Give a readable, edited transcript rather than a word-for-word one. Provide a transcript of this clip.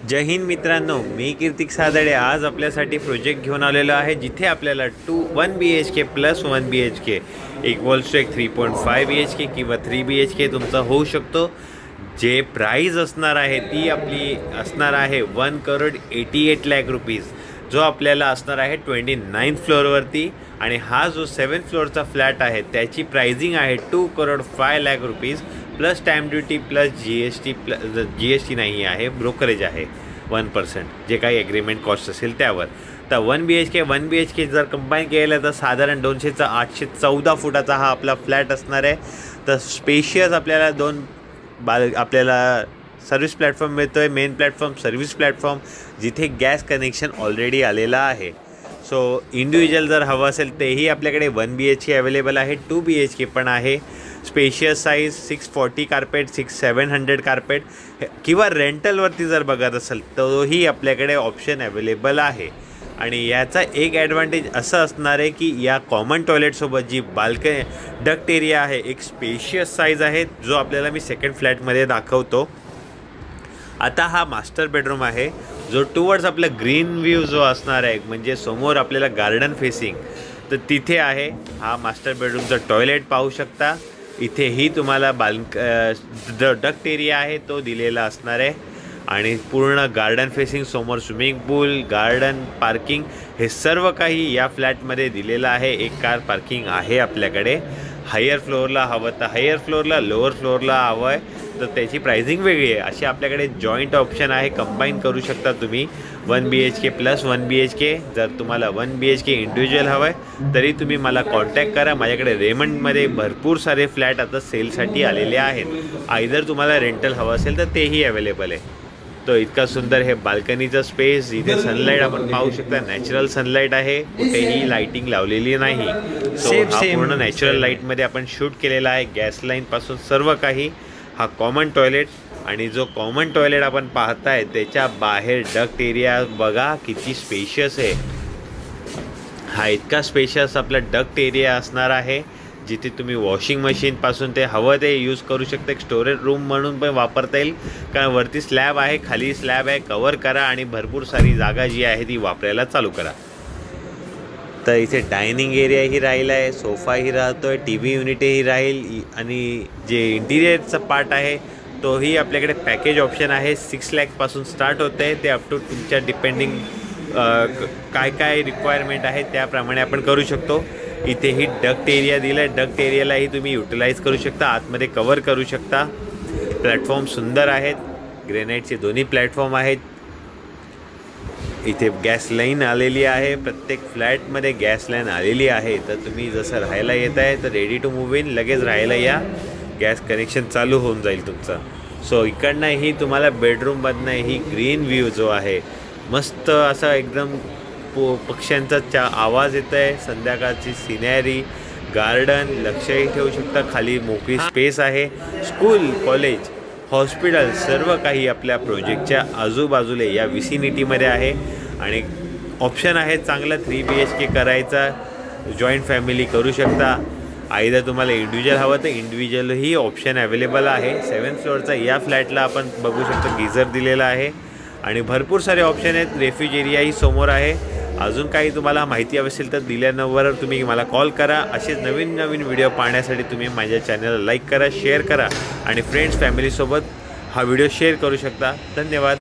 जय हिंद मित्रांनो, मी कीर्तिक सादडे आज आपल्यासाठी प्रोजेक्ट घेऊन आलेलो आहे, जिथे आपल्याला 1 BHK plus 1 BHK equals to 3.5 BHK किंवा 3 BHK तुमचा होऊ शकतो। जे प्राइस असणार आहे ती आपली असणार आहे 1,88,00,000 रुपीज, जो आपल्याला असणार आहे 29th फ्लोअरवरती। आणि हा जो 7th फ्लोअरचा फ्लॅट आहे त्याची प्राइसिंग आहे 2,05,00,000 rupees plus stamp duty plus GST plus GST नाही आहे, ब्रोकरेज आहे 1%, जे काही ॲग्रीमेंट कॉस्ट असेल त्यावर। तर 1 BHK जर कंबाईन केलं तर साधारण 200चा 814 फुटाचा हा आपला फ्लॅट असणार आहे। तर स्पेशियस आपल्याला आपल्याला सर्व्हिस प्लॅटफॉर्म मिळतो आहे, मेन प्लॅटफॉर्म, सर्व्हिस प्लॅटफॉर्म, जिथे गॅस कनेक्शन ऑलरेडी आलेला आहे। सो इंडिव्हिज्युअल जर हवं असेल तेही आपल्याकडे 1 BHK अवेलेबल आहे, 2 BHK पण आहे। स्पेशियस साईज 640 कार्पेट, 700 कार्पेट किंवा रेंटलवरती जर बघत असेल तोही आपल्याकडे ऑप्शन अवेलेबल आहे। आणि याचा एक ॲडव्हान्टेज असं असणार आहे की या कॉमन टॉयलेटसोबत जी डक्ट एरिया आहे, एक स्पेशियस साईज आहे, जो आपल्याला मी सेकंड फ्लॅटमध्ये दाखवतो। आता हा मास्टर बेडरूम आहे, जो टुवर्ड्स आपला ग्रीन व्ह्यू जो असणार आहे, म्हणजे समोर आपल्याला गार्डन फेसिंग, तर तिथे आहे हा मास्टर बेडरूमचा टॉयलेट पाहू शकता। इथेही तुम्हाला डक्ट एरिया आहे तो दिलेला असणार आहे आणि पूर्ण गार्डन फेसिंग, समोर स्विमिंग पूल, गार्डन, पार्किंग हे सर्व काही या फ्लॅटमध्ये दिलेलं आहे। एक कार पार्किंग आहे आपल्याकडे। हायर फ्लोअरला हवं तर हायर फ्लोअरला, लोअर फ्लोअरला हवं आहे तर त्याची प्राइसिंग वेगळी आहे। असे आपल्याकडे जॉईंट ऑप्शन आहे, कंबाईन करू शकता तुम्ही 1 BHK प्लस 1 BHK। जर तुम्हाला 1 BHK इंडिव्हिज्युअल हवं आहे तरी तुम्ही मला कॉन्टॅक्ट करा। माझ्याकडे रेमंडमध्ये भरपूर सारे फ्लॅट आता सेलसाठी आलेले आहेत। आयदर तुम्हाला रेंटल हवं असेल तर तेही अवेलेबल आहे। तो इतका सुंदर हे बाल्कनीचा स्पेस, इथे सनलाईट आपण पाहू शकता, नॅचरल सनलाईट आहे, कुठेही लाइटिंग लावलेली नाही। सो हा पूर्ण नॅचरल लाईटमध्ये आपण शूट केलेला आहे, गॅस लाईनपासून सर्व काही। हा कॉमन टॉयलेट, आणि जो कॉमन टॉयलेट आपण पाहताय त्याच्या बाहेर डक्ट एरिया बघा किती स्पेशियस आहे। हा इतका स्पेशियस आपला डक्ट एरिया असणार आहे, जिथे तुम्ही वॉशिंग मशीनपासून ते हवं ते यूज करू शकता। एक स्टोरेज रूम म्हणून पण वापरता येईल, कारण वरती स्लॅब आहे, खाली स्लॅब आहे, कवर करा आणि भरपूर सारी जागा जी आहे ती वापरायला चालू करा। तर इथे डायनिंग एरियाही राहिला आहे, सोफाही राहतोय, TV युनिटही राहील, आणि जे इंटिरियरचा पार्ट आहे तोही आपल्याकडे पॅकेज ऑप्शन आहे। 6 लाखपासून स्टार्ट होतं आहे, ते अप टू तुमच्या डिपेंडिंग काय काय रिक्वायरमेंट आहे त्याप्रमाणे आपण करू शकतो। इथेही डक्ट एरिया दिला आहे, डक्ट एरियालाही तुम्ही युटिलाइज करू शकता, आतमध्ये कवर करू शकता। प्लॅटफॉर्म सुंदर आहेत, ग्रेनाइटचे दोन्ही प्लॅटफॉर्म आहेत। इथे गॅस लाईन आलेली आहे, प्रत्येक फ्लॅटमध्ये गॅस लाईन आलेली आहे। तर तुम्ही जसं राहायला येत आहे तर रेडी टू मूव्ह इन, लगेच राहायला या, गॅस कनेक्शन चालू होऊन जाईल तुमचं। सो इकडनंही तुम्हाला बेडरूममधनंही ग्रीन व्ह्यू जो आहे, मस्त असा एकदम पक्ष्यांचा आवाज येत आहे, संध्याकाळची सिनॅरी, गार्डन, लक्षही ठेवू शकता, खाली मोकळी स्पेस आहे, स्कूल, कॉलेज, हॉस्पिटल सर्व काही आपल्या प्रोजेक्टच्या आजूबाजूला या विसिनिटीमध्ये आहे। आणि ऑप्शन आहे चांगला 3 BHK करायचा, जॉईंट फॅमिली करू शकता। आयदर तुम्हाला इंडिव्हिज्युअल हवं तर इंडिव्हिज्युअलही ऑप्शन अवेलेबल आहे। 7th फ्लोअरचा या फ्लॅटला आपण बघू शकतो गिझर दिलेला आहे आणि भरपूर सारे ऑप्शन आहेत। रेफ्यूज एरियाही समोर आहे। अजून काही तुम्हाला माहिती हवी असेल तर दिल्या नंबरवर तुम्ही मला कॉल करा। असेच नवीन नवीन व्हिडिओ पाहण्यासाठी तुम्ही माझ्या चॅनलला लाईक करा, शेअर करा आणि फ्रेंड्स फॅमिलीसोबत हा व्हिडिओ शेअर करू शकता। धन्यवाद।